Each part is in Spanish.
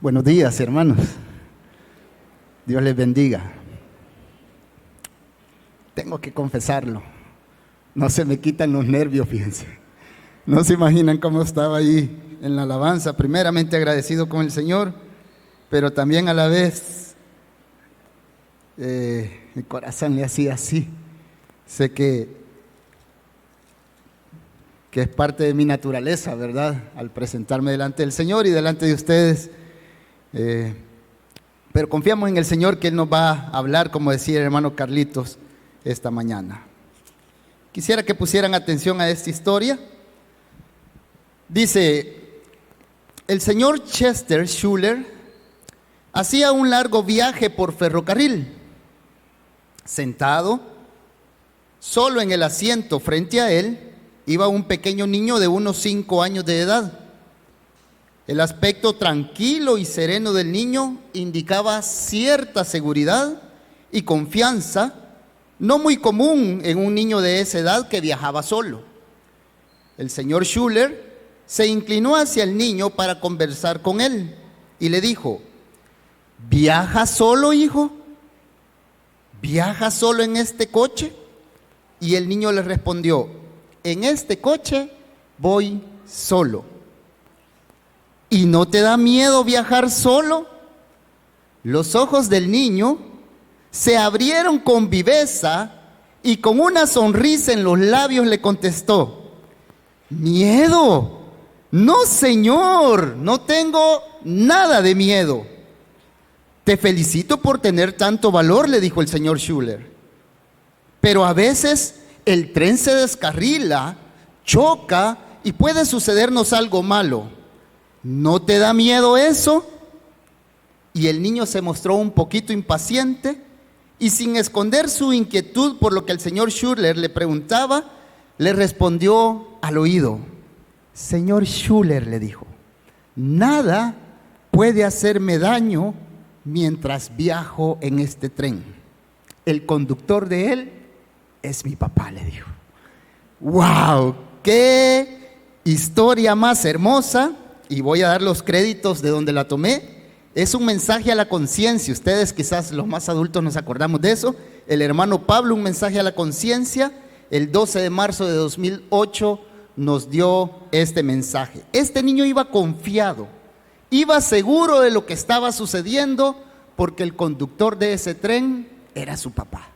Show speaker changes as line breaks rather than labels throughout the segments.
Buenos días, hermanos. Dios les bendiga. Tengo que confesarlo. No se me quitan los nervios, fíjense. No se imaginan cómo estaba ahí en la alabanza. Primeramente agradecido con el Señor, pero también a la vez mi corazón le hacía así. Sé que es parte de mi naturaleza, ¿verdad? Al presentarme delante del Señor y delante de ustedes. Pero confiamos en el Señor que Él nos va a hablar, como decía el hermano Carlitos, esta mañana. Quisiera que pusieran atención a esta historia. Dice, el señor Chester Schuller hacía un largo viaje por ferrocarril. Sentado, solo en el asiento frente a él, iba un pequeño niño de unos 5 años de edad. El aspecto tranquilo y sereno del niño indicaba cierta seguridad y confianza, no muy común en un niño de esa edad que viajaba solo. El señor Schuller se inclinó hacia el niño para conversar con él y le dijo: ¿viajas solo, hijo? ¿Viajas solo en este coche? Y el niño le respondió: en este coche voy solo. ¿Y no te da miedo viajar solo? Los ojos del niño se abrieron con viveza y con una sonrisa en los labios le contestó: ¿miedo? No, señor, no tengo nada de miedo. Te felicito por tener tanto valor, le dijo el señor Schuller. Pero a veces el tren se descarrila, choca y puede sucedernos algo malo. ¿No te da miedo eso? Y el niño se mostró un poquito impaciente y, sin esconder su inquietud por lo que el señor Schuller le preguntaba, le respondió al oído: señor Schuller, le dijo, nada puede hacerme daño mientras viajo en este tren. El conductor de él es mi papá, le dijo. ¡Wow! ¡Qué historia más hermosa! Y voy a dar los créditos de donde la tomé. Es un mensaje a la conciencia. Ustedes quizás los más adultos nos acordamos de eso. El hermano Pablo, un mensaje a la conciencia, el 12 de marzo de 2008 nos dio este mensaje. Este niño iba confiado, iba seguro de lo que estaba sucediendo, porque el conductor de ese tren era su papá.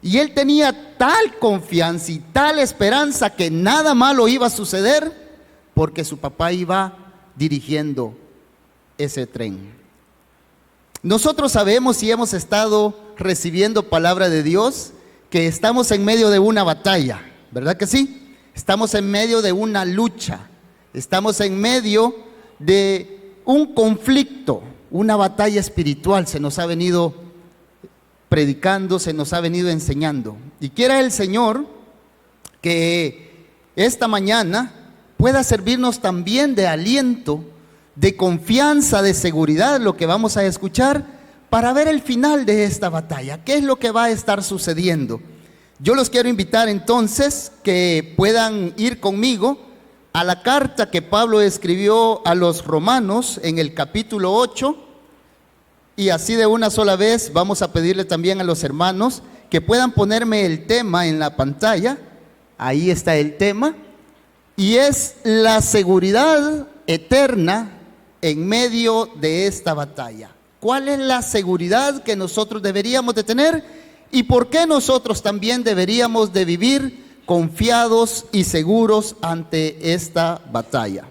Y él tenía tal confianza y tal esperanza que nada malo iba a suceder, porque su papá iba dirigiendo ese tren. Nosotros sabemos y hemos estado recibiendo palabra de Dios que estamos en medio de una batalla, ¿verdad que sí? Estamos en medio de una lucha, estamos en medio de un conflicto, una batalla espiritual. Se nos ha venido predicando, se nos ha venido enseñando. Y quiera el Señor que esta mañana pueda servirnos también de aliento, de confianza, de seguridad, lo que vamos a escuchar, para ver el final de esta batalla. ¿Qué es lo que va a estar sucediendo? Yo los quiero invitar entonces que puedan ir conmigo a la carta que Pablo escribió a los romanos en el capítulo 8, y así de una sola vez vamos a pedirle también a los hermanos que puedan ponerme el tema en la pantalla. Ahí está el tema, y es la seguridad eterna en medio de esta batalla. ¿Cuál es la seguridad que nosotros deberíamos de tener y por qué nosotros también deberíamos de vivir confiados y seguros ante esta batalla?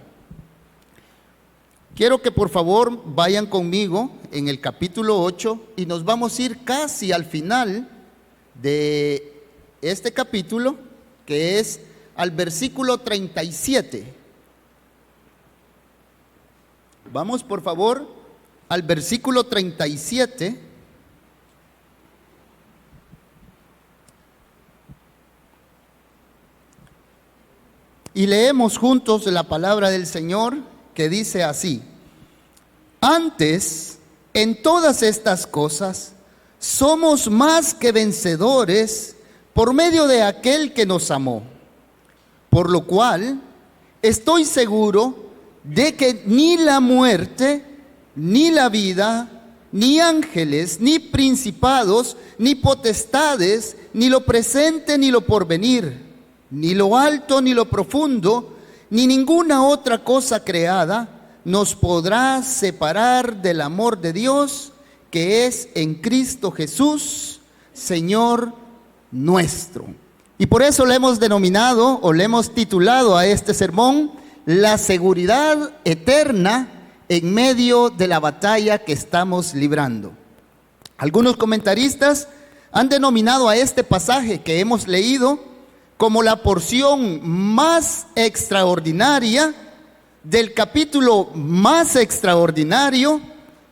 Quiero que por favor vayan conmigo en el capítulo 8 y nos vamos a ir casi al final de este capítulo, que es al versículo 37. Vamos por favor al versículo 37. Y leemos juntos la palabra del Señor, que dice así: antes, en todas estas cosas, somos más que vencedores por medio de aquel que nos amó. Por lo cual, estoy seguro de que ni la muerte, ni la vida, ni ángeles, ni principados, ni potestades, ni lo presente, ni lo porvenir, ni lo alto, ni lo profundo, ni ninguna otra cosa creada nos podrá separar del amor de Dios que es en Cristo Jesús, Señor nuestro. Y por eso le hemos denominado o le hemos titulado a este sermón: la seguridad eterna en medio de la batalla que estamos librando. Algunos comentaristas han denominado a este pasaje que hemos leído como la porción más extraordinaria del capítulo más extraordinario,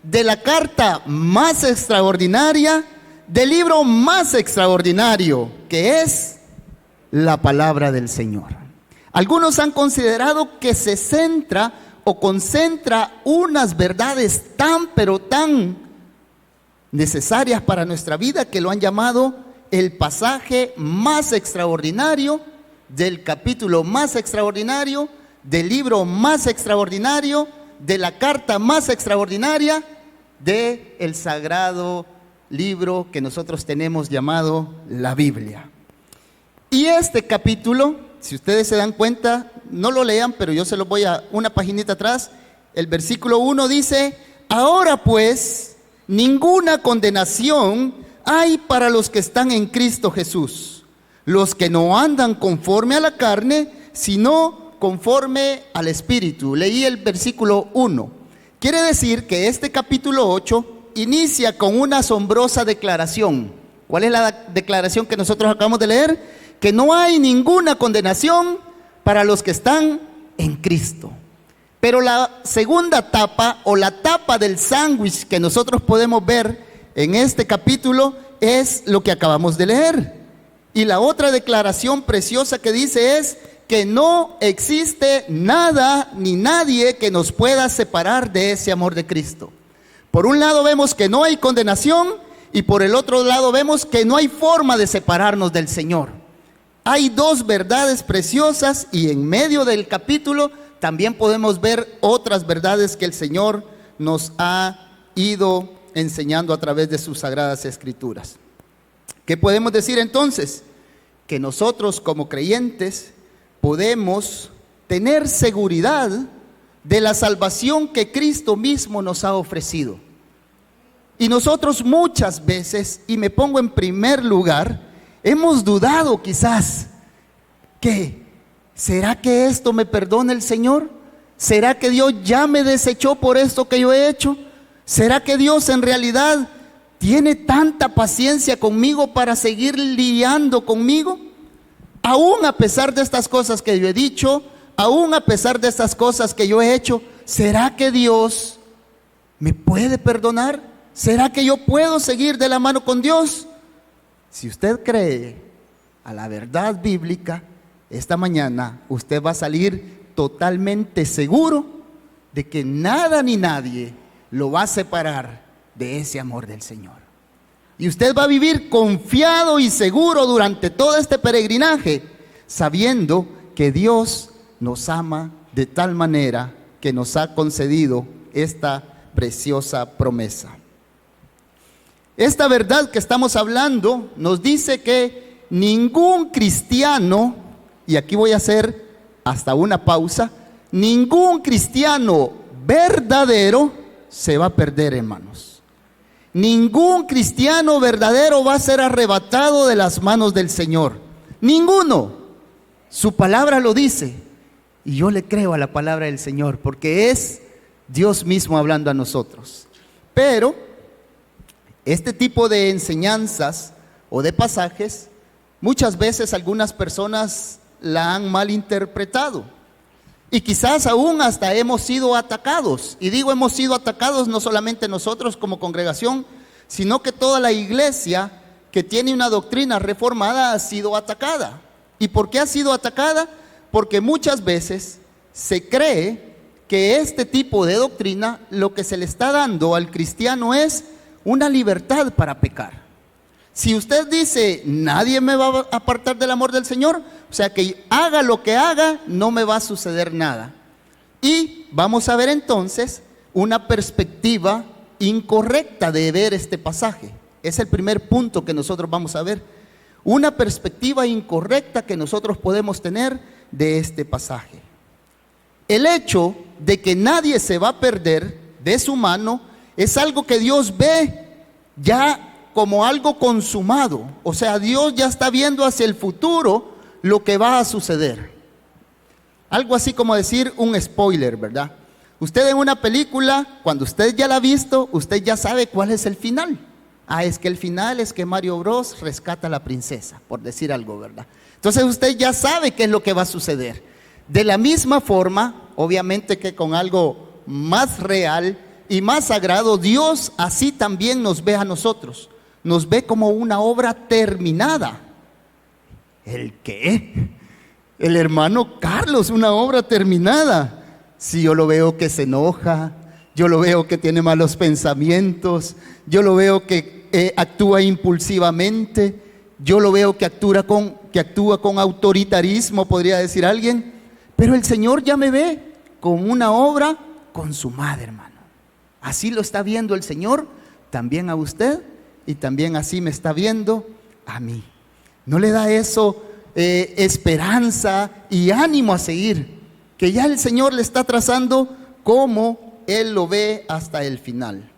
de la carta más extraordinaria, del libro más extraordinario, que es la palabra del Señor. Algunos han considerado que se centra o concentra unas verdades tan, pero tan necesarias para nuestra vida, que lo han llamado el pasaje más extraordinario, del capítulo más extraordinario, del libro más extraordinario, de la carta más extraordinaria, del sagrado libro que nosotros tenemos llamado la Biblia. Y este capítulo, si ustedes se dan cuenta, no lo lean, pero yo se los voy a una paginita atrás. El versículo 1 dice: ahora pues, ninguna condenación hay para los que están en Cristo Jesús, los que no andan conforme a la carne, sino conforme al Espíritu. Leí el versículo 1. Quiere decir que este capítulo 8 inicia con una asombrosa declaración. ¿Cuál es la declaración que nosotros acabamos de leer? Que no hay ninguna condenación para los que están en Cristo. Pero la segunda tapa o la tapa del sándwich que nosotros podemos ver en este capítulo es lo que acabamos de leer. Y la otra declaración preciosa que dice es que no existe nada ni nadie que nos pueda separar de ese amor de Cristo. Por un lado vemos que no hay condenación y por el otro lado vemos que no hay forma de separarnos del Señor. Hay dos verdades preciosas y en medio del capítulo también podemos ver otras verdades que el Señor nos ha ido enseñando a través de sus sagradas escrituras. ¿Qué podemos decir entonces? Que nosotros como creyentes podemos tener seguridad de la salvación que Cristo mismo nos ha ofrecido. Y nosotros muchas veces, y me pongo en primer lugar, hemos dudado quizás que ¿será que esto me perdona el Señor? ¿Será que Dios ya me desechó por esto que yo he hecho? ¿Será que Dios en realidad tiene tanta paciencia conmigo para seguir lidiando conmigo? Aún a pesar de estas cosas que yo he dicho, aún a pesar de estas cosas que yo he hecho, ¿será que Dios me puede perdonar? ¿Será que yo puedo seguir de la mano con Dios? Si usted cree a la verdad bíblica, esta mañana usted va a salir totalmente seguro de que nada ni nadie lo va a separar de ese amor del Señor. Y usted va a vivir confiado y seguro durante todo este peregrinaje, sabiendo que Dios nos ama de tal manera que nos ha concedido esta preciosa promesa. Esta verdad que estamos hablando nos dice que ningún cristiano, y aquí voy a hacer hasta una pausa, ningún cristiano verdadero se va a perder, hermanos. Ningún cristiano verdadero va a ser arrebatado de las manos del Señor. Ninguno. Su palabra lo dice. Y yo le creo a la palabra del Señor, porque es Dios mismo hablando a nosotros. Pero este tipo de enseñanzas o de pasajes, muchas veces algunas personas la han malinterpretado. Y quizás aún hasta hemos sido atacados. Y digo hemos sido atacados no solamente nosotros como congregación, sino que toda la iglesia que tiene una doctrina reformada ha sido atacada. ¿Y por qué ha sido atacada? Porque muchas veces se cree que este tipo de doctrina lo que se le está dando al cristiano es una libertad para pecar. Si usted dice, nadie me va a apartar del amor del Señor, o sea que haga lo que haga, no me va a suceder nada. Y vamos a ver entonces una perspectiva incorrecta de ver este pasaje. Es el primer punto que nosotros vamos a ver. Una perspectiva incorrecta que nosotros podemos tener de este pasaje. El hecho de que nadie se va a perder de su mano es algo que Dios ve ya como algo consumado. O sea, Dios ya está viendo hacia el futuro lo que va a suceder. Algo así como decir un spoiler, ¿verdad? Usted en una película, cuando usted ya la ha visto, usted ya sabe cuál es el final. Es que el final es que Mario Bros rescata a la princesa, por decir algo, ¿verdad? Entonces usted ya sabe qué es lo que va a suceder. De la misma forma, obviamente que con algo más real y más sagrado, Dios así también nos ve a nosotros. Nos ve como una obra terminada. ¿El qué? El hermano Carlos, una obra terminada. Si yo lo veo que se enoja, yo lo veo que tiene malos pensamientos, yo lo veo que actúa impulsivamente, yo lo veo que actúa con autoritarismo, podría decir alguien, pero el Señor ya me ve como una obra consumada, hermano. Así lo está viendo el Señor también a usted y también así me está viendo a mí. ¿No le da eso esperanza y ánimo a seguir? Que ya el Señor le está trazando como Él lo ve hasta el final.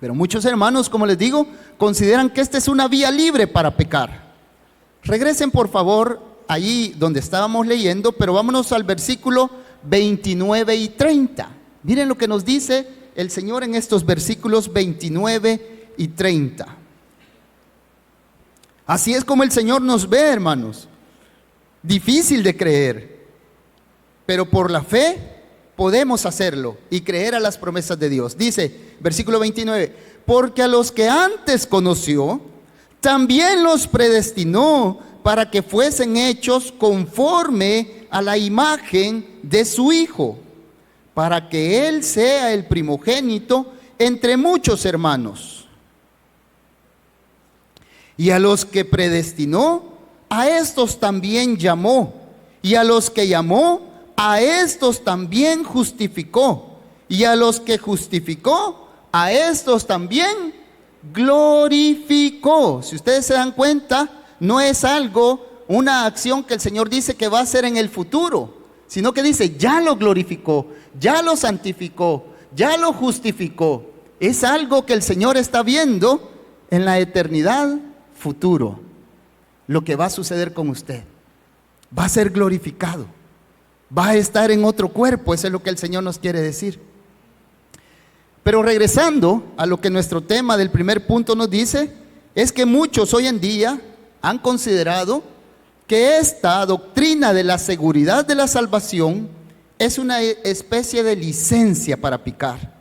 Pero muchos hermanos, como les digo, consideran que esta es una vía libre para pecar. Regresen por favor allí donde estábamos leyendo, pero vámonos al versículo 29 y 30. Miren lo que nos dice el Señor en estos versículos 29 y 30. Así es como el Señor nos ve, hermanos. Difícil de creer, pero por la fe podemos hacerlo y creer a las promesas de Dios. Dice, versículo 29, porque a los que antes conoció, también los predestinó para que fuesen hechos conforme a la imagen de su Hijo, para que Él sea el primogénito entre muchos hermanos. Y a los que predestinó, a estos también llamó, y a los que llamó, a estos también justificó, y a los que justificó, a estos también glorificó. Si ustedes se dan cuenta, no es algo, una acción que el Señor dice que va a hacer en el futuro, sino que dice, ya lo glorificó, ya lo santificó, ya lo justificó. Es algo que el Señor está viendo en la eternidad futuro, lo que va a suceder con usted. Va a ser glorificado, va a estar en otro cuerpo, eso es lo que el Señor nos quiere decir. Pero regresando a lo que nuestro tema del primer punto nos dice, es que muchos hoy en día han considerado que esta doctrina de la seguridad de la salvación es una especie de licencia para pecar.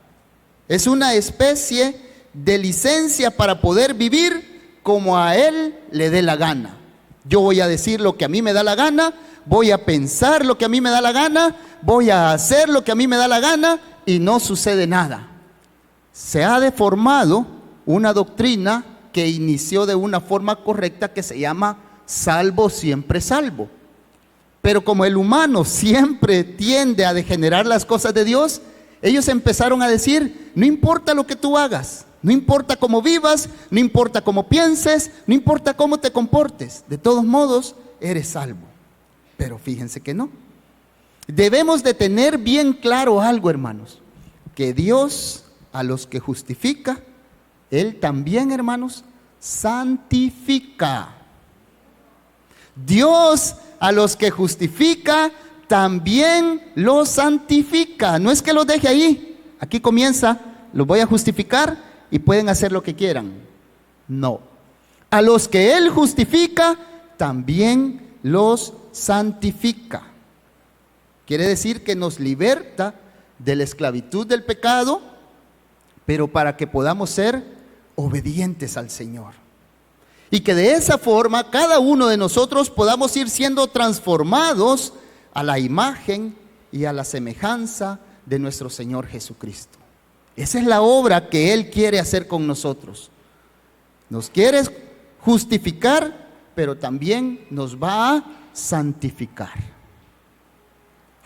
Es una especie de licencia para poder vivir como a Él le dé la gana. Yo voy a decir lo que a mí me da la gana, voy a pensar lo que a mí me da la gana, voy a hacer lo que a mí me da la gana y no sucede nada. Se ha deformado una doctrina que inició de una forma correcta que se llama salvo siempre salvo. Pero como el humano siempre tiende a degenerar las cosas de Dios, ellos empezaron a decir, no importa lo que tú hagas, no importa cómo vivas, no importa cómo pienses, no importa cómo te comportes, de todos modos eres salvo. Pero fíjense que no. Debemos de tener bien claro algo, hermanos, que Dios a los que justifica, Él también, hermanos, santifica. Dios a los que justifica, también los santifica. No es que los deje ahí, aquí comienza, los voy a justificar y pueden hacer lo que quieran. No. A los que Él justifica, también los santifica. Quiere decir que nos liberta de la esclavitud del pecado, pero para que podamos ser obedientes al Señor. Y que de esa forma cada uno de nosotros podamos ir siendo transformados a la imagen y a la semejanza de nuestro Señor Jesucristo. Esa es la obra que Él quiere hacer con nosotros. Nos quiere justificar, pero también nos va a santificar.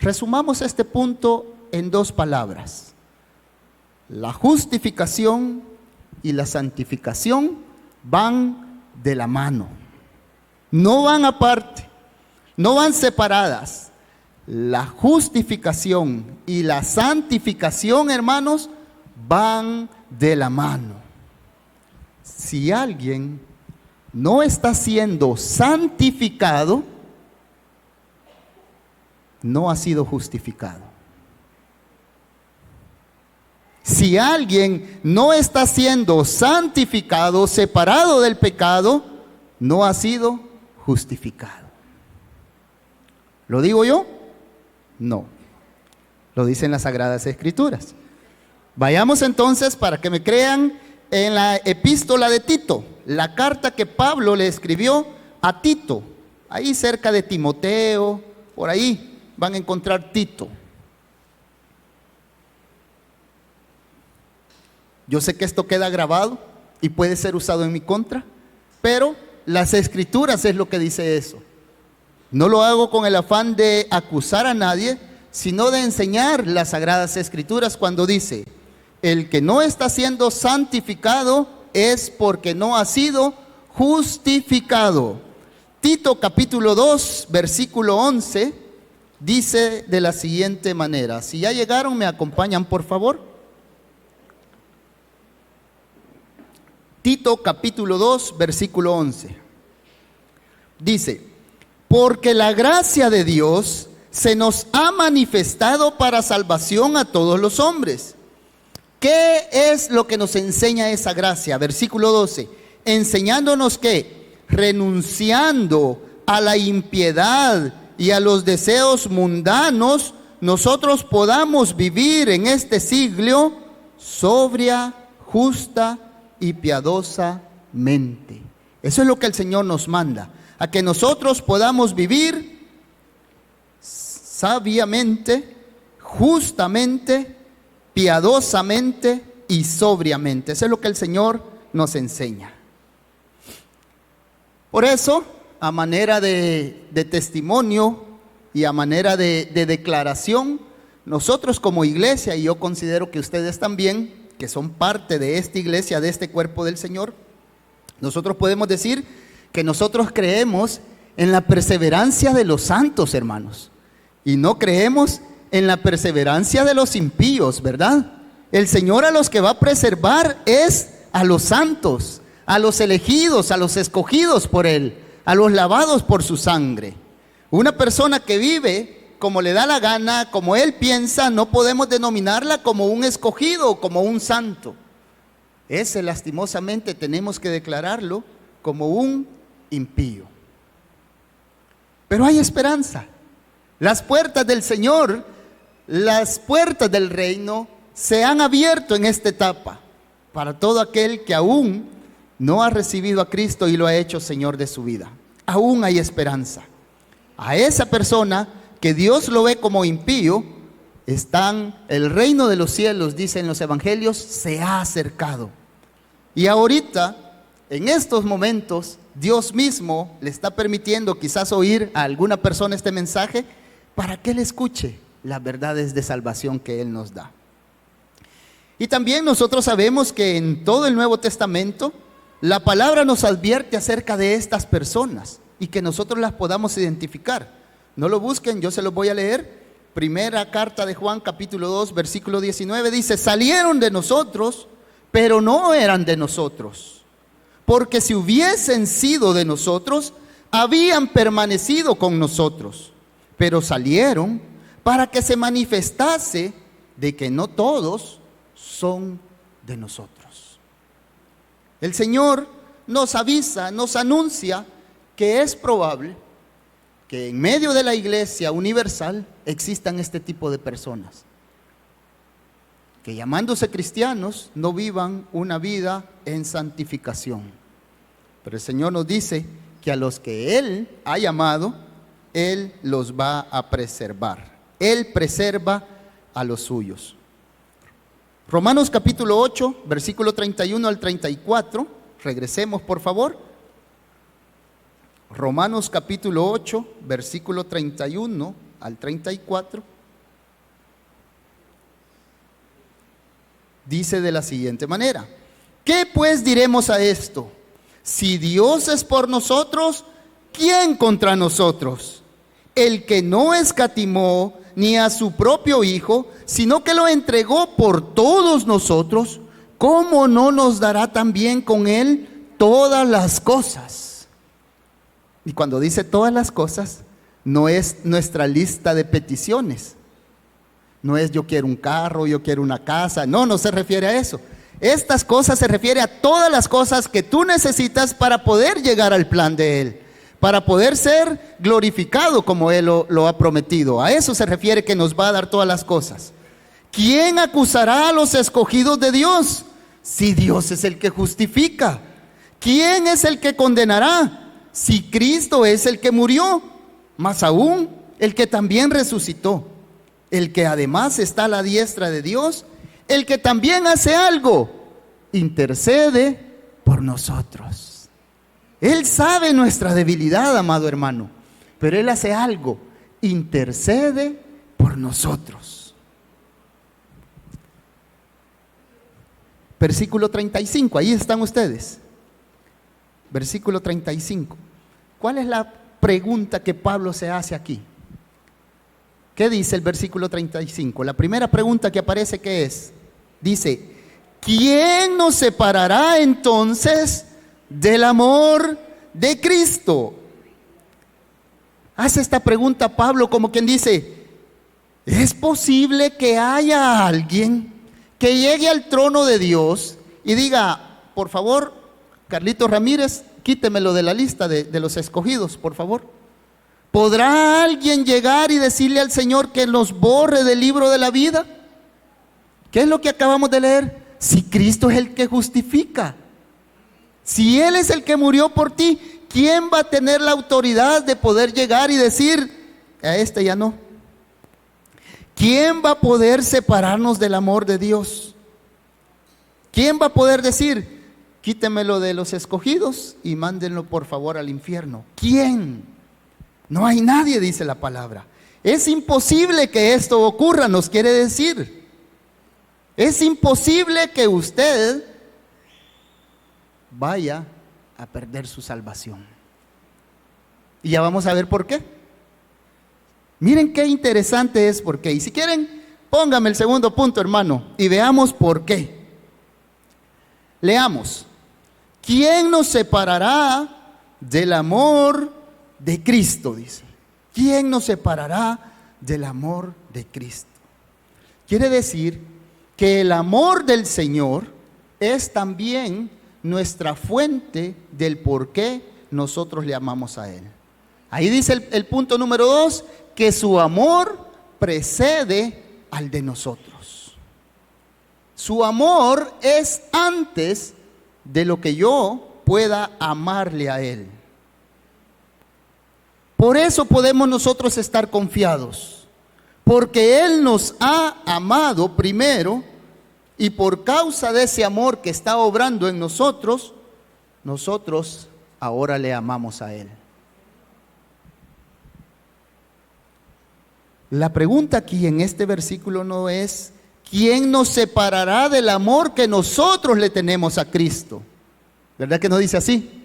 Resumamos este punto en dos palabras: La justificación y la santificación van de la mano. No van aparte, no van separadas. La justificación y la santificación, hermanos, van de la mano. Si alguien no está siendo santificado, no ha sido justificado. Si alguien no está siendo santificado, separado del pecado, no ha sido justificado. ¿Lo digo yo? No. Lo dicen las Sagradas Escrituras. Vayamos entonces, para que me crean, en la epístola de Tito, la carta que Pablo le escribió a Tito, ahí cerca de Timoteo, por ahí van a encontrar Tito. Yo sé que esto queda grabado y puede ser usado en mi contra, pero las Escrituras es lo que dice eso. No lo hago con el afán de acusar a nadie, sino de enseñar las Sagradas Escrituras cuando dice: el que no está siendo santificado es porque no ha sido justificado. Tito capítulo 2, versículo 11, dice de la siguiente manera. Si ya llegaron, me acompañan por favor. Tito capítulo 2, versículo 11. Dice: porque la gracia de Dios se nos ha manifestado para salvación a todos los hombres. ¿Qué es lo que nos enseña esa gracia? Versículo 12. Enseñándonos que, renunciando a la impiedad y a los deseos mundanos, nosotros podamos vivir en este siglo sobria, justa y piadosamente. Eso es lo que el Señor nos manda, a que nosotros podamos vivir sabiamente, justamente, piadosamente y sobriamente. Eso es lo que el Señor nos enseña. Por eso, a manera de testimonio y a manera de declaración, nosotros como iglesia, y yo considero que ustedes también, que son parte de esta iglesia, de este cuerpo del Señor, nosotros podemos decir que nosotros creemos en la perseverancia de los santos, hermanos, y no creemos en la perseverancia de los impíos, ¿verdad? El Señor a los que va a preservar es a los santos, a los elegidos, a los escogidos por Él, a los lavados por su sangre. Una persona que vive como le da la gana, como él piensa, no podemos denominarla como un escogido o como un santo. Ese, lastimosamente, tenemos que declararlo como un impío. Pero hay esperanza. Las puertas del Señor, las puertas del reino se han abierto en esta etapa para todo aquel que aún no ha recibido a Cristo y lo ha hecho Señor de su vida. Aún hay esperanza. A esa persona que Dios lo ve como impío, el reino de los cielos, dicen los evangelios, se ha acercado. Y ahorita, en estos momentos, Dios mismo le está permitiendo quizás oír a alguna persona este mensaje para que él escuche las verdades de salvación que Él nos da. Y también nosotros sabemos que en todo el Nuevo Testamento la palabra nos advierte acerca de estas personas y que nosotros las podamos identificar. No lo busquen, yo se los voy a leer. Primera carta de Juan, capítulo 2, versículo 19, dice: salieron de nosotros, pero no eran de nosotros. Porque si hubiesen sido de nosotros, habían permanecido con nosotros. Pero salieron para que se manifestase de que no todos son de nosotros. El Señor nos avisa, nos anuncia que es probable que en medio de la iglesia universal existan este tipo de personas que, llamándose cristianos, no vivan una vida en santificación. Pero el Señor nos dice que a los que Él ha llamado, Él los va a preservar. Él preserva a los suyos. Romanos capítulo 8, versículo 31 al 34. Regresemos, por favor. Romanos capítulo 8, versículo 31 al 34. dice de la siguiente manera: ¿qué pues diremos a esto? Si Dios es por nosotros, ¿quién contra nosotros? El que no escatimó ni a su propio Hijo, sino que lo entregó por todos nosotros, ¿cómo no nos dará también con Él todas las cosas? Y cuando dice todas las cosas, no es nuestra lista de peticiones. No es yo quiero un carro, yo quiero una casa. No, no se refiere a eso. Estas cosas se refiere a todas las cosas que tú necesitas para poder llegar al plan de Él, para poder ser glorificado como Él lo ha prometido. A eso se refiere que nos va a dar todas las cosas. ¿Quién acusará a los escogidos de Dios? Si Dios es el que justifica. ¿Quién es el que condenará? Si Cristo es el que murió, más aún el que también resucitó, el que además está a la diestra de Dios, el que también hace algo, intercede por nosotros. Él sabe nuestra debilidad, amado hermano, pero Él hace algo, intercede por nosotros. Versículo 35, ahí están ustedes. Versículo 35. ¿Cuál es la pregunta que Pablo se hace aquí? ¿Qué dice el versículo 35? La primera pregunta que aparece, ¿qué es? Dice: ¿quién nos separará entonces del amor de Cristo? Hace esta pregunta Pablo como quien dice: ¿es posible que haya alguien que llegue al trono de Dios y diga, por favor, Carlitos Ramírez, quítemelo de la lista de los escogidos, por favor? ¿Podrá alguien llegar y decirle al Señor que los borre del libro de la vida? ¿Qué es lo que acabamos de leer? Si Cristo es el que justifica, si Él es el que murió por ti, ¿quién va a tener la autoridad de poder llegar y decir, a este ya no? ¿Quién va a poder separarnos del amor de Dios? ¿Quién va a poder decir, quítemelo de los escogidos y mándenlo por favor al infierno? ¿Quién? No hay nadie, dice la palabra. Es imposible que esto ocurra, nos quiere decir. Es imposible que usted vaya a perder su salvación. Y ya vamos a ver por qué. Miren qué interesante es por qué. Y si quieren, póngame el segundo punto, hermano, y veamos por qué. Leamos. ¿Quién nos separará del amor de Cristo? Dice. ¿Quién nos separará del amor de Cristo? Quiere decir que el amor del Señor es también nuestra fuente del por qué nosotros le amamos a Él. Ahí dice el punto número 2, que su amor precede al de nosotros. Su amor es antes de lo que yo pueda amarle a Él. Por eso podemos nosotros estar confiados, porque Él nos ha amado primero, y por causa de ese amor que está obrando en nosotros, nosotros ahora le amamos a Él. La pregunta aquí en este versículo no es ¿quién nos separará del amor que nosotros le tenemos a Cristo? ¿Verdad que no dice así?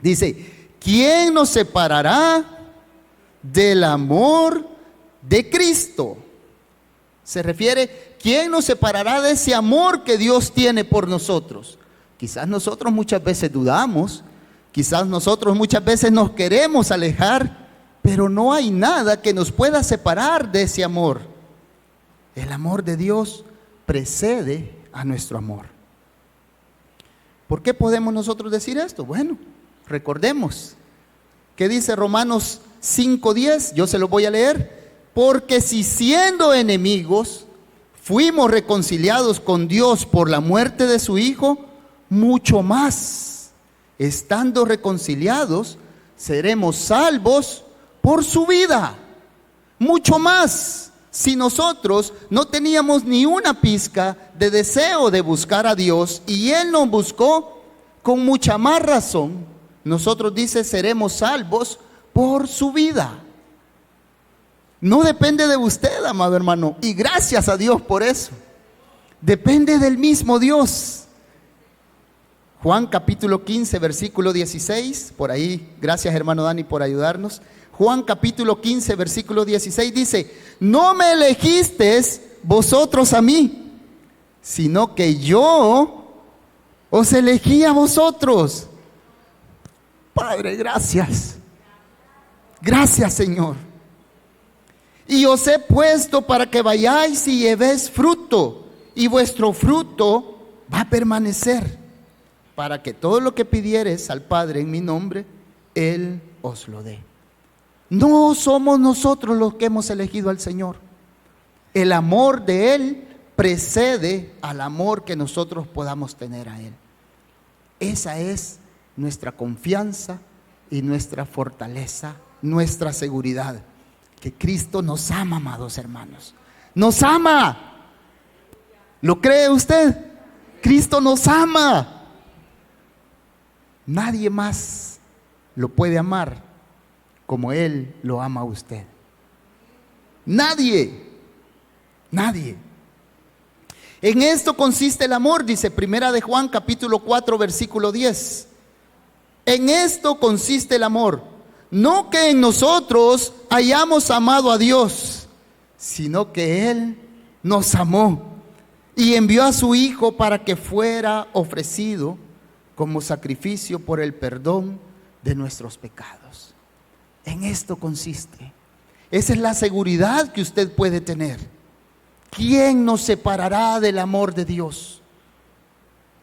Dice, ¿quién nos separará del amor de Cristo? Se refiere, ¿quién nos separará de ese amor que Dios tiene por nosotros? Quizás nosotros muchas veces dudamos, quizás nosotros muchas veces nos queremos alejar, pero no hay nada que nos pueda separar de ese amor. El amor de Dios precede a nuestro amor. ¿Por qué podemos nosotros decir esto? Bueno, recordemos, ¿qué dice Romanos 5:10? Yo se lo voy a leer. Porque si siendo enemigos fuimos reconciliados con Dios por la muerte de su Hijo, mucho más, estando reconciliados, seremos salvos por su vida. Mucho más, si nosotros no teníamos ni una pizca de deseo de buscar a Dios y Él nos buscó, con mucha más razón, nosotros dice seremos salvos por su vida. No depende de usted, amado hermano, y gracias a Dios por eso. depende del mismo Dios. Juan capítulo 15, versículo 16, por ahí, gracias hermano Dani por ayudarnos. Juan capítulo 15, versículo 16 dice: no me elegisteis vosotros a mí, sino que yo os elegí a vosotros. Padre, gracias. Gracias, Señor. Y os he puesto para que vayáis y llevéis fruto, y vuestro fruto va a permanecer, para que todo lo que pidiereis al Padre en mi nombre, Él os lo dé. No somos nosotros los que hemos elegido al Señor. El amor de Él precede al amor que nosotros podamos tener a Él. Esa es nuestra confianza y nuestra fortaleza, nuestra seguridad, que Cristo nos ama, amados hermanos. Nos ama. ¿Lo cree usted? Cristo nos ama. Nadie más lo puede amar como Él lo ama a usted. Nadie. Nadie. En esto consiste el amor, dice Primera de Juan capítulo 4 versículo 10. En esto consiste el amor, no que en nosotros hayamos amado a Dios, sino que Él nos amó y envió a su Hijo para que fuera ofrecido como sacrificio por el perdón de nuestros pecados. En esto consiste. Esa es la seguridad que usted puede tener. ¿Quién nos separará del amor de Dios?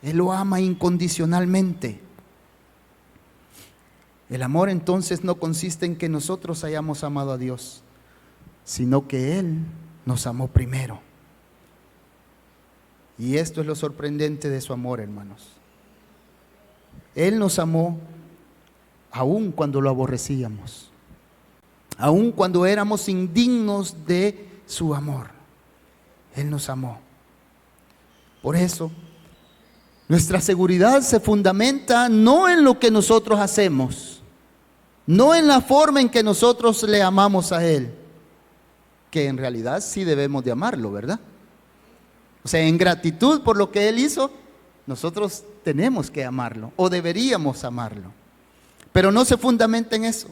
Él lo ama incondicionalmente. El amor entonces no consiste en que nosotros hayamos amado a Dios, sino que Él nos amó primero. Y esto es lo sorprendente de su amor, hermanos. Él nos amó aun cuando lo aborrecíamos, aun cuando éramos indignos de su amor. Él nos amó. Por eso, nuestra seguridad se fundamenta no en lo que nosotros hacemos, no en la forma en que nosotros le amamos a Él, que en realidad sí debemos de amarlo, ¿verdad? O sea, en gratitud por lo que Él hizo, nosotros tenemos que amarlo o deberíamos amarlo. Pero no se fundamenta en eso,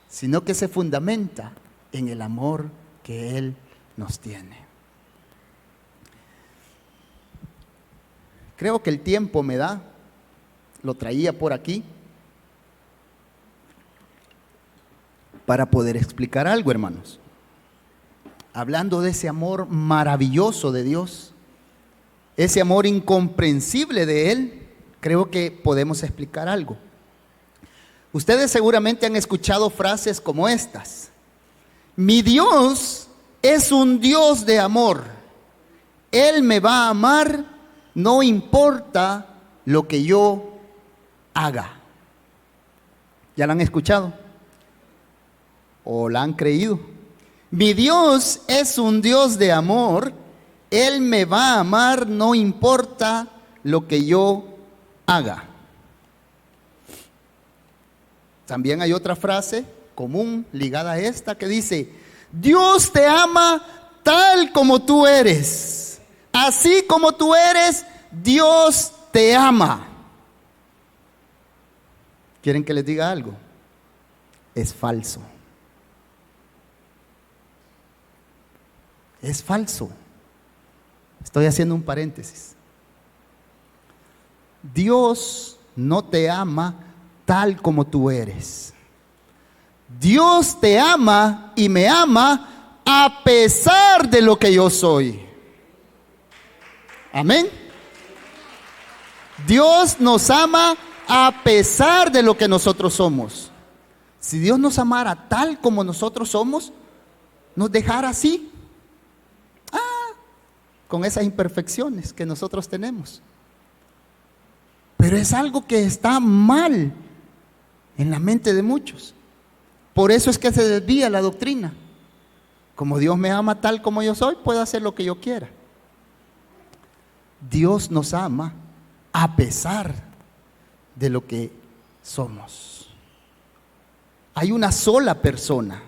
sino que se fundamenta en el amor que Él nos tiene. Creo que el tiempo me da, lo traía por aquí, para poder explicar algo, hermanos. Hablando de ese amor maravilloso de Dios, ese amor incomprensible de Él, creo que podemos explicar algo. Ustedes seguramente han escuchado frases como estas: mi Dios es un Dios de amor, Él me va a amar, no importa lo que yo haga. ¿Ya la han escuchado? ¿O la han creído? Mi Dios es un Dios de amor, Él me va a amar, no importa lo que yo haga. También hay otra frase común ligada a esta que dice: Dios te ama tal como tú eres. Así como tú eres, Dios te ama. ¿Quieren que les diga algo? Es falso. Es falso. Estoy haciendo un paréntesis. Dios no te ama tal como tú eres. Dios te ama y me ama a pesar de lo que yo soy. Amén. Dios nos ama a pesar de lo que nosotros somos. Si Dios nos amara tal como nosotros somos, nos dejara así, con esas imperfecciones que nosotros tenemos. Pero es algo que está mal en la mente de muchos. Por eso es que se desvía la doctrina. Como Dios me ama tal como yo soy, puedo hacer lo que yo quiera. Dios nos ama a pesar de lo que somos. Hay una sola persona.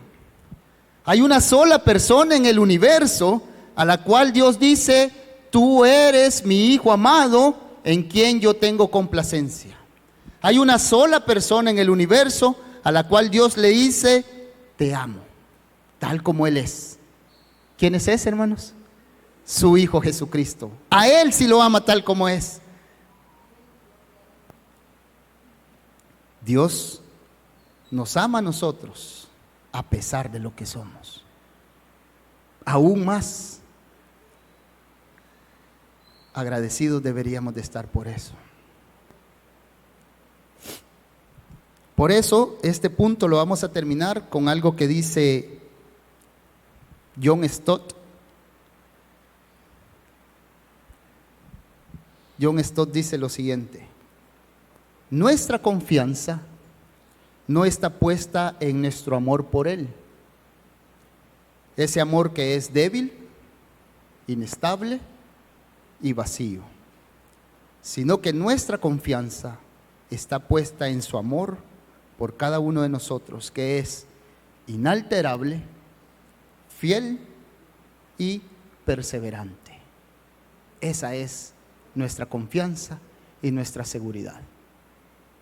Hay una sola persona en el universo a la cual Dios dice: tú eres mi Hijo amado, en quien yo tengo complacencia. Hay una sola persona en el universo a la cual Dios le dice, te amo, tal como Él es. ¿Quién es ese, hermanos? Su Hijo Jesucristo. A Él sí lo ama tal como es. Dios nos ama a nosotros a pesar de lo que somos. Aún más agradecidos deberíamos de estar por eso. Por eso, este punto lo vamos a terminar con algo que dice John Stott. John Stott dice lo siguiente: nuestra confianza no está puesta en nuestro amor por Él, ese amor que es débil, inestable y vacío, sino que nuestra confianza está puesta en su amor por cada uno de nosotros, que es inalterable, fiel y perseverante. Esa es nuestra confianza y nuestra seguridad.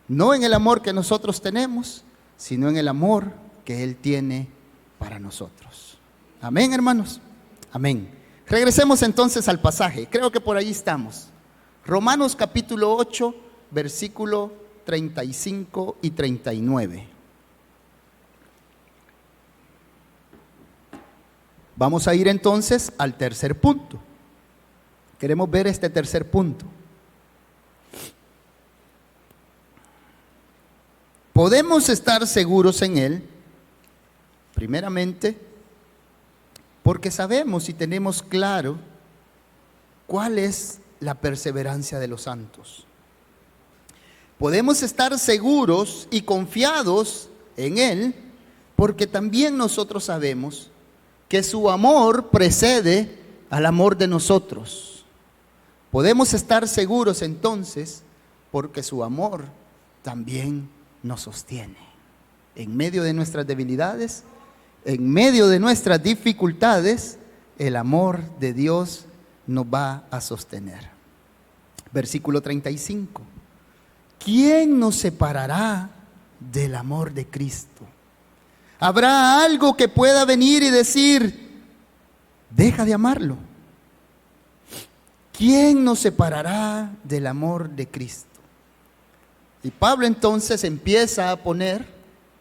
No en el amor que nosotros tenemos, sino en el amor que Él tiene para nosotros. Amén, hermanos. Amén. Regresemos entonces al pasaje. Creo que por ahí estamos. Romanos capítulo 8, versículo 35 y 39. Vamos a ir entonces al tercer punto. Queremos ver este tercer punto. Podemos estar seguros en Él, primeramente, porque sabemos y tenemos claro cuál es la perseverancia de los santos. Podemos estar seguros y confiados en Él, porque también nosotros sabemos que su amor precede al amor de nosotros. Podemos estar seguros entonces, porque su amor también nos sostiene. En medio de nuestras debilidades, en medio de nuestras dificultades, el amor de Dios nos va a sostener. Versículo 35. ¿Quién nos separará del amor de Cristo? ¿Habrá algo que pueda venir y decir, deja de amarlo? ¿Quién nos separará del amor de Cristo? Y Pablo entonces empieza a poner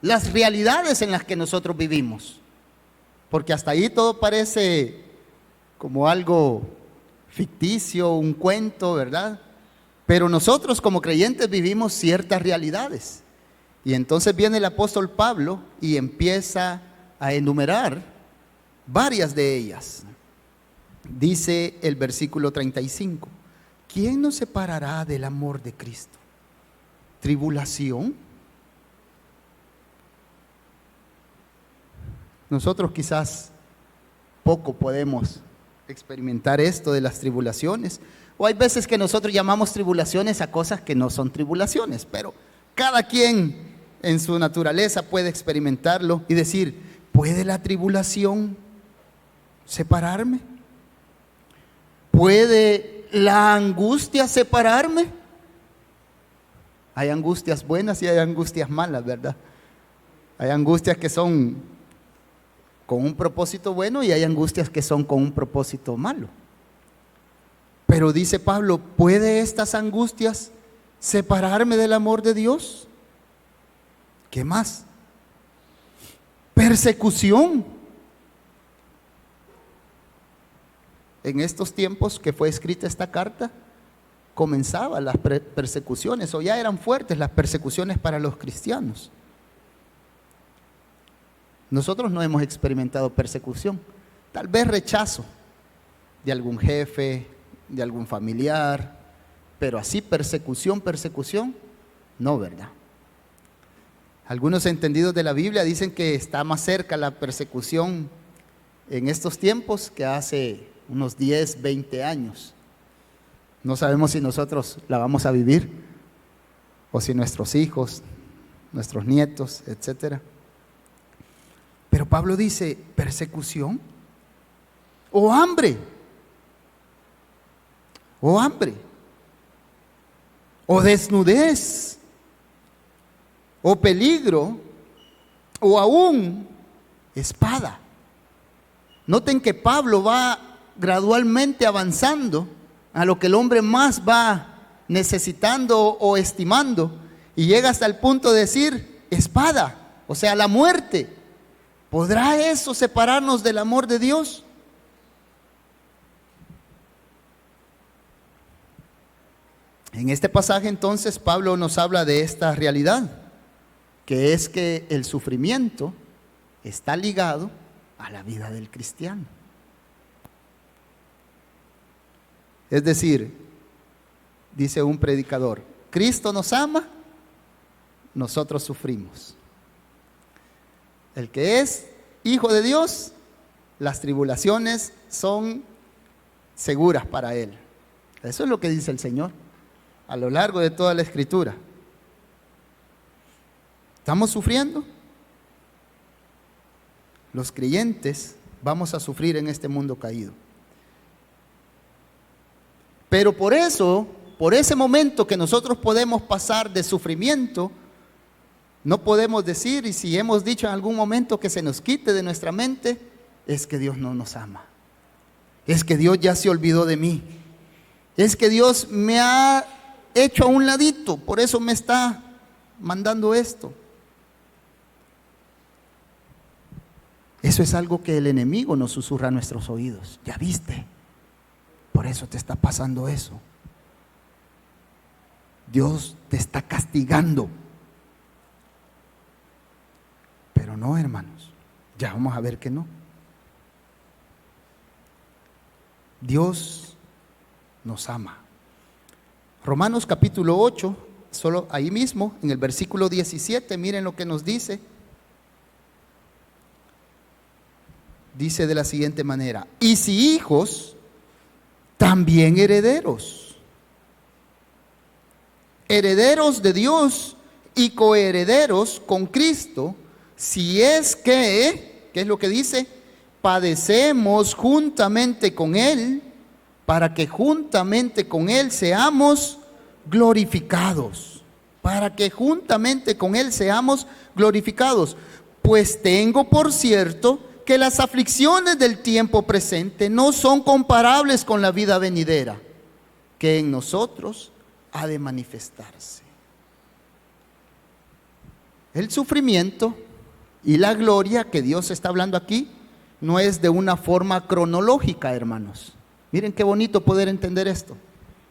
las realidades en las que nosotros vivimos, porque hasta ahí todo parece como algo ficticio, un cuento, ¿verdad? Pero nosotros como creyentes vivimos ciertas realidades. Y entonces viene el apóstol Pablo y empieza a enumerar varias de ellas. Dice el versículo 35, ¿quién nos separará del amor de Cristo? ¿Tribulación? Nosotros quizás poco podemos experimentar esto de las tribulaciones, o hay veces que nosotros llamamos tribulaciones a cosas que no son tribulaciones, pero cada quien en su naturaleza puede experimentarlo y decir, ¿puede la tribulación separarme? ¿Puede la angustia separarme? Hay angustias buenas y hay angustias malas, ¿verdad? Hay angustias que son con un propósito bueno y hay angustias que son con un propósito malo. Pero dice Pablo, ¿puede estas angustias separarme del amor de Dios? ¿Qué más? Persecución. En estos tiempos que fue escrita esta carta, comenzaban las persecuciones, o ya eran fuertes las persecuciones para los cristianos. Nosotros no hemos experimentado persecución, tal vez rechazo de algún jefe, de algún familiar, pero así persecución, no, ¿verdad? Algunos entendidos de la Biblia dicen que está más cerca la persecución en estos tiempos que hace unos 10, 20 años. No sabemos si nosotros la vamos a vivir o si nuestros hijos, nuestros nietos, etcétera. Pero Pablo dice, ¿persecución? ¿O hambre? o hambre, o desnudez, o peligro, o aún espada. Noten que Pablo va gradualmente avanzando a lo que el hombre más va necesitando o estimando, y llega hasta el punto de decir espada, o sea, la muerte. ¿Podrá eso separarnos del amor de Dios? En este pasaje entonces Pablo nos habla de esta realidad, que es que el sufrimiento está ligado a la vida del cristiano. Es decir, dice un predicador, Cristo nos ama, nosotros sufrimos. El que es hijo de Dios, las tribulaciones son seguras para él. Eso es lo que dice el Señor a lo largo de toda la Escritura. ¿Estamos sufriendo? Los creyentes vamos a sufrir en este mundo caído. Pero por eso, por ese momento que nosotros podemos pasar de sufrimiento, no podemos decir, y si hemos dicho en algún momento que se nos quite de nuestra mente, es que Dios no nos ama. Es que Dios ya se olvidó de mí. Es que Dios me ha hecho a un ladito, por eso me está mandando esto. Eso es algo que el enemigo nos susurra a nuestros oídos. Ya viste, por eso te está pasando eso. Dios te está castigando. Pero no, hermanos, ya vamos a ver que no. Dios nos ama. Romanos capítulo 8, solo ahí mismo, en el versículo 17, miren lo que nos dice. Dice de la siguiente manera: y si hijos, también herederos. Herederos de Dios y coherederos con Cristo, si es que, ¿qué es lo que dice? Padecemos juntamente con Él, para que juntamente con Él seamos glorificados. Para que juntamente con Él seamos glorificados. Pues tengo por cierto que las aflicciones del tiempo presente no son comparables con la vida venidera, que en nosotros ha de manifestarse. El sufrimiento y la gloria que Dios está hablando aquí no es de una forma cronológica, hermanos. Miren qué bonito poder entender esto.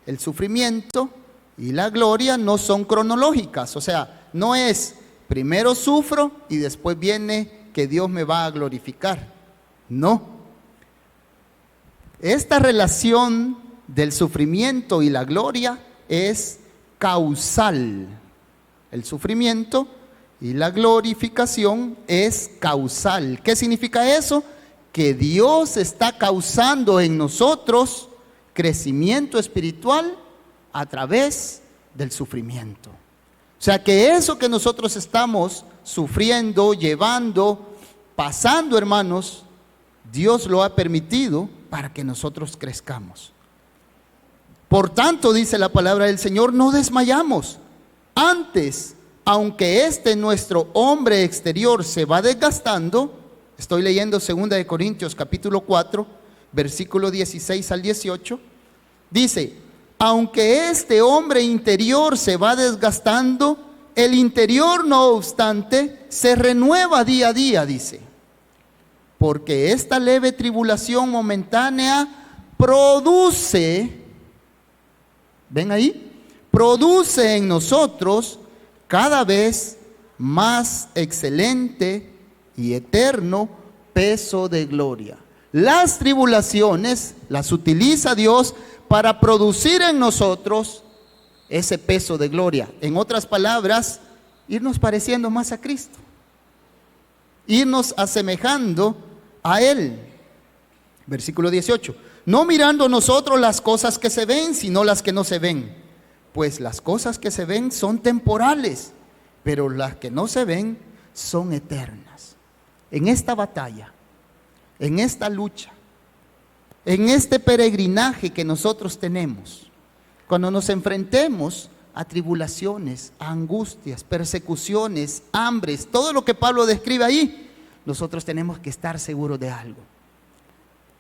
El sufrimiento y la gloria no son cronológicas, o sea, no es primero sufro y después viene que Dios me va a glorificar. No. Esta relación del sufrimiento y la gloria es causal. El sufrimiento y la glorificación es causal. ¿Qué significa eso? Que Dios está causando en nosotros crecimiento espiritual a través del sufrimiento. O sea que eso que nosotros estamos sufriendo, llevando, pasando, hermanos, Dios lo ha permitido para que nosotros crezcamos. Por tanto, dice la palabra del Señor, no desmayamos. Antes, aunque nuestro hombre exterior se va desgastando, estoy leyendo 2 de Corintios capítulo 4, versículo 16 al 18, dice, aunque este hombre interior se va desgastando, el interior no obstante se renueva día a día, dice, porque esta leve tribulación momentánea produce, ¿ven ahí? Produce en nosotros cada vez más excelente y eterno peso de gloria. Las tribulaciones las utiliza Dios para producir en nosotros ese peso de gloria. En otras palabras, irnos pareciendo más a Cristo, irnos asemejando a Él. Versículo 18, no mirando nosotros las cosas que se ven, sino las que no se ven, pues las cosas que se ven son temporales, pero las que no se ven son eternas. En esta batalla, en esta lucha, en este peregrinaje que nosotros tenemos, cuando nos enfrentemos a tribulaciones, a angustias, persecuciones, hambres, todo lo que Pablo describe ahí, nosotros tenemos que estar seguros de algo.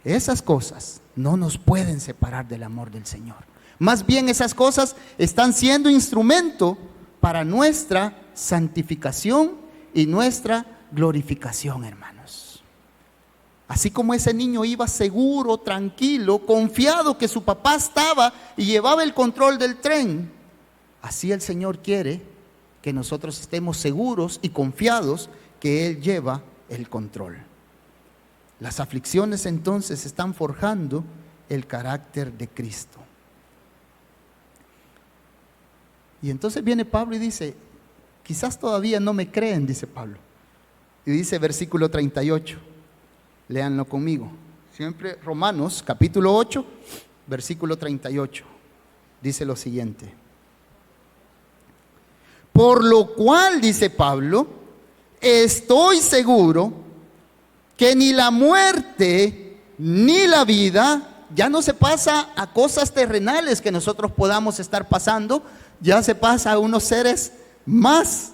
Esas cosas no nos pueden separar del amor del Señor. Más bien esas cosas están siendo instrumento para nuestra santificación y nuestra glorificación, hermanos. Así como ese niño iba seguro, tranquilo, confiado que su papá estaba y llevaba el control del tren, así el Señor quiere que nosotros estemos seguros y confiados que Él lleva el control. Las aflicciones entonces están forjando el carácter de Cristo. Y entonces viene Pablo y dice, quizás todavía no me creen, dice Pablo. Y dice versículo 38, léanlo conmigo. Siempre Romanos capítulo 8, versículo 38. Dice lo siguiente. Por lo cual, dice Pablo, estoy seguro que ni la muerte ni la vida, ya no se pasa a cosas terrenales que nosotros podamos estar pasando, ya se pasa a unos seres más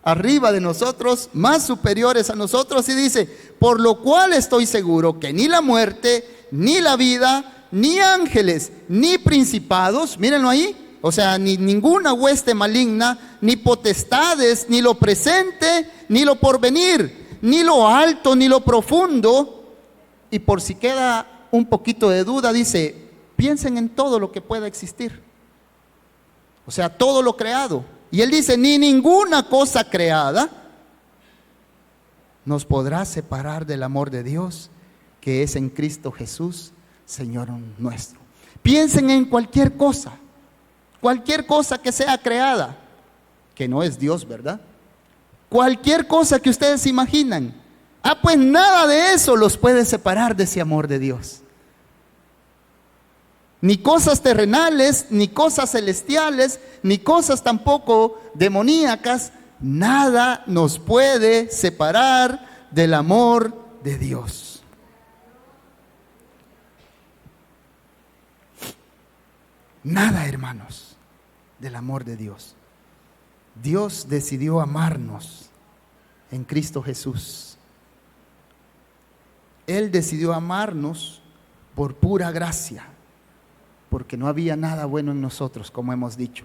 arriba de nosotros, más superiores a nosotros, y dice, por lo cual estoy seguro que ni la muerte, ni la vida, ni ángeles, ni principados, mírenlo ahí, o sea, ni ninguna hueste maligna, ni potestades, ni lo presente, ni lo porvenir, ni lo alto, ni lo profundo. Y por si queda un poquito de duda, dice, piensen en todo lo que pueda existir. O sea, todo lo creado. Y él dice, ni ninguna cosa creada nos podrá separar del amor de Dios que es en Cristo Jesús, Señor nuestro. Piensen en cualquier cosa que sea creada, que no es Dios, ¿verdad? Cualquier cosa que ustedes imaginan. Pues nada de eso los puede separar de ese amor de Dios. Ni cosas terrenales, ni cosas celestiales, ni cosas tampoco demoníacas, nada nos puede separar del amor de Dios. Nada, hermanos, del amor de Dios. Dios decidió amarnos en Cristo Jesús. Él decidió amarnos por pura gracia, porque no había nada bueno en nosotros, como hemos dicho.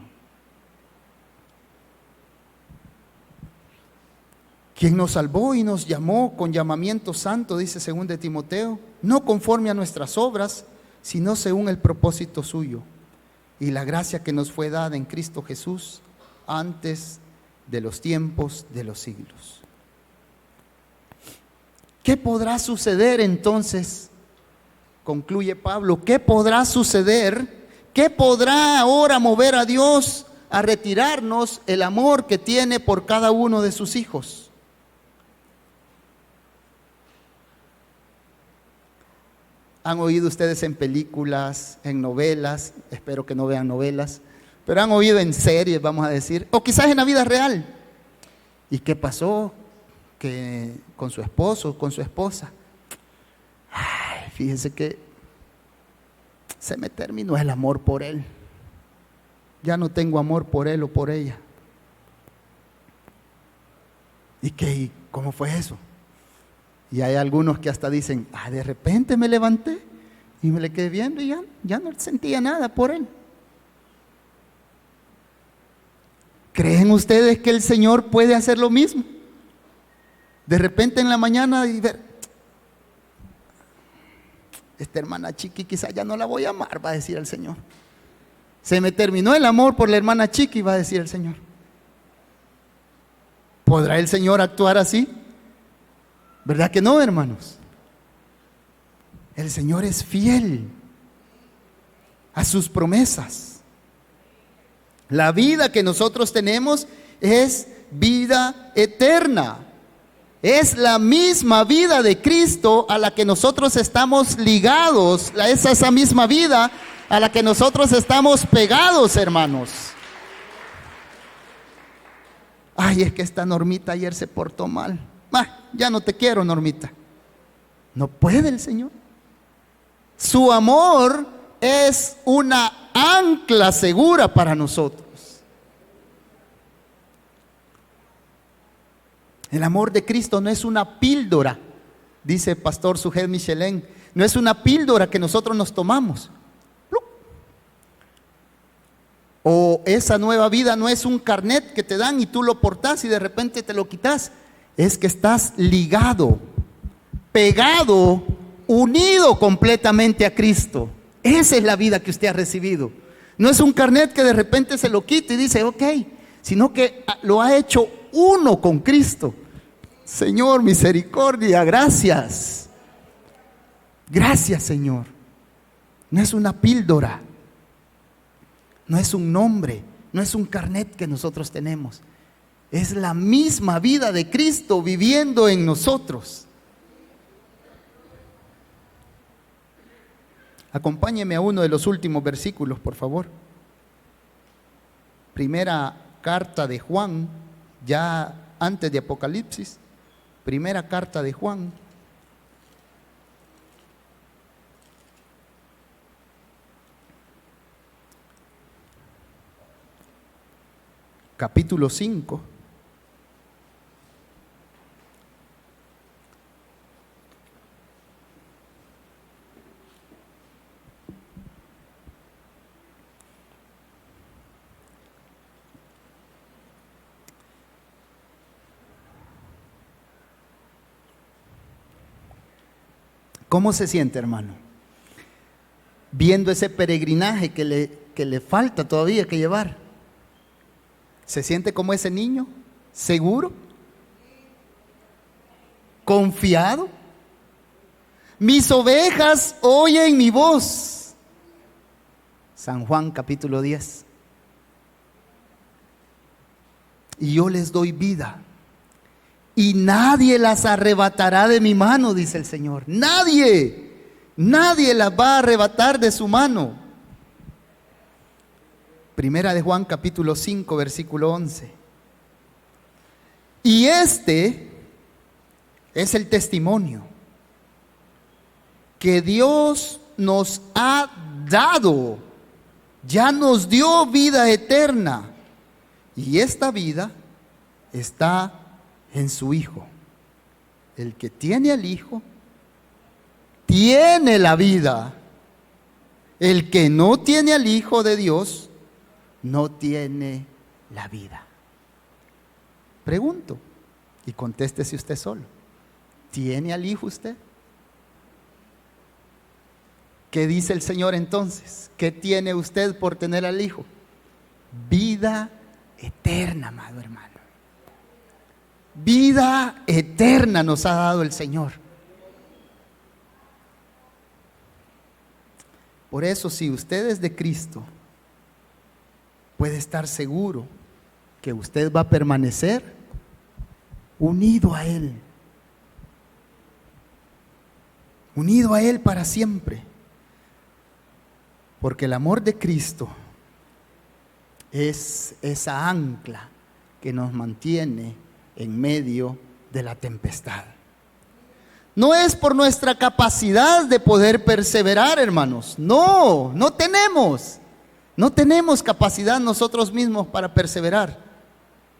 Quien nos salvó y nos llamó con llamamiento santo, dice 2 de Timoteo, no conforme a nuestras obras, sino según el propósito suyo y la gracia que nos fue dada en Cristo Jesús antes de los tiempos de los siglos. ¿Qué podrá suceder entonces? Concluye Pablo, ¿qué podrá suceder? ¿Qué podrá ahora mover a Dios a retirarnos el amor que tiene por cada uno de sus hijos? ¿Han oído ustedes en películas, en novelas? Espero que no vean novelas, pero han oído en series, vamos a decir, o quizás en la vida real. ¿Y qué pasó? Que con su esposo, con su esposa, fíjense que se me terminó el amor por él. Ya no tengo amor por él o por ella. ¿Y qué? ¿Cómo fue eso? Y hay algunos que hasta dicen, de repente me levanté y me le quedé viendo y ya no sentía nada por él. ¿Creen ustedes que el Señor puede hacer lo mismo? De repente en la mañana y ver, esta hermana Chiqui quizás ya no la voy a amar, va a decir el Señor. Se me terminó el amor por la hermana Chiqui, va a decir el Señor. ¿Podrá el Señor actuar así? ¿Verdad que no, hermanos? El Señor es fiel a sus promesas. La vida que nosotros tenemos es vida eterna. Es la misma vida de Cristo a la que nosotros estamos ligados. Es esa misma vida a la que nosotros estamos pegados, hermanos. Es que esta Normita ayer se portó mal. Ya no te quiero, Normita. No puede el Señor. Su amor es una ancla segura para nosotros. El amor de Cristo no es una píldora, dice el pastor Sujed Michelén. No es una píldora que nosotros nos tomamos. O esa nueva vida no es un carnet que te dan y tú lo portás y de repente te lo quitas. Es que estás ligado, pegado, unido completamente a Cristo. Esa es la vida que usted ha recibido. No es un carnet que de repente se lo quita y dice, ok, sino que lo ha hecho uno con Cristo. Señor, misericordia, gracias. Gracias, Señor. No es una píldora, no es un nombre, no es un carnet que nosotros tenemos. Es la misma vida de Cristo viviendo en nosotros. Acompáñeme a uno de los últimos versículos, por favor. Primera carta de Juan, ya antes de Apocalipsis. Primera carta de Juan. Capítulo 5. ¿Cómo se siente, hermano? Viendo ese peregrinaje que le falta todavía que llevar. ¿Se siente como ese niño? ¿Seguro? ¿Confiado? Mis ovejas oyen mi voz. San Juan capítulo 10. Y yo les doy vida. Y nadie las arrebatará de mi mano, dice el Señor. Nadie, nadie las va a arrebatar de su mano. Primera de Juan capítulo 5 versículo 11. Y este es el testimonio que Dios nos ha dado. Ya nos dio vida eterna. Y esta vida está en su Hijo. El que tiene al Hijo tiene la vida. El que no tiene al Hijo de Dios no tiene la vida. Pregunto y contéstese usted solo. ¿Tiene al Hijo usted? ¿Qué dice el Señor entonces? ¿Qué tiene usted por tener al Hijo? Vida eterna, amado hermano. Vida eterna nos ha dado el Señor. Por eso, si usted es de Cristo, puede estar seguro que usted va a permanecer unido a Él. Unido a Él para siempre. Porque el amor de Cristo es esa ancla que nos mantiene en medio de la tempestad. No es por nuestra capacidad de poder perseverar, hermanos. No, no tenemos capacidad nosotros mismos para perseverar.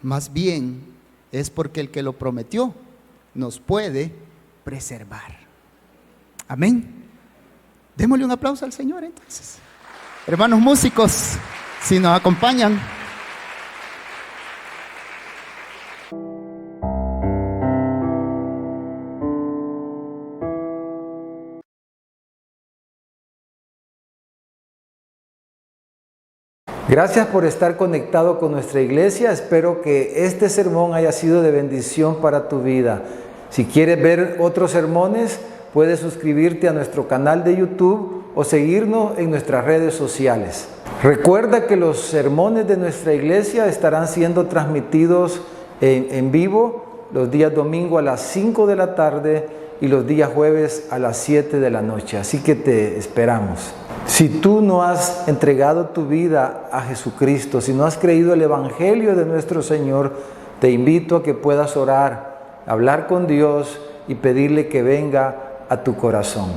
Más bien es porque el que lo prometió nos puede preservar. Amén. Démosle un aplauso al Señor entonces. Hermanos músicos, si nos acompañan.
Gracias por estar conectado con nuestra iglesia. Espero que este sermón haya sido de bendición para tu vida. Si quieres ver otros sermones, puedes suscribirte a nuestro canal de YouTube o seguirnos en nuestras redes sociales. Recuerda que los sermones de nuestra iglesia estarán siendo transmitidos en vivo los días domingo a las 5 de la tarde y los días jueves a las 7 de la noche. Así que te esperamos. Si tú no has entregado tu vida a Jesucristo, si no has creído el Evangelio de nuestro Señor, te invito a que puedas orar, hablar con Dios y pedirle que venga a tu corazón.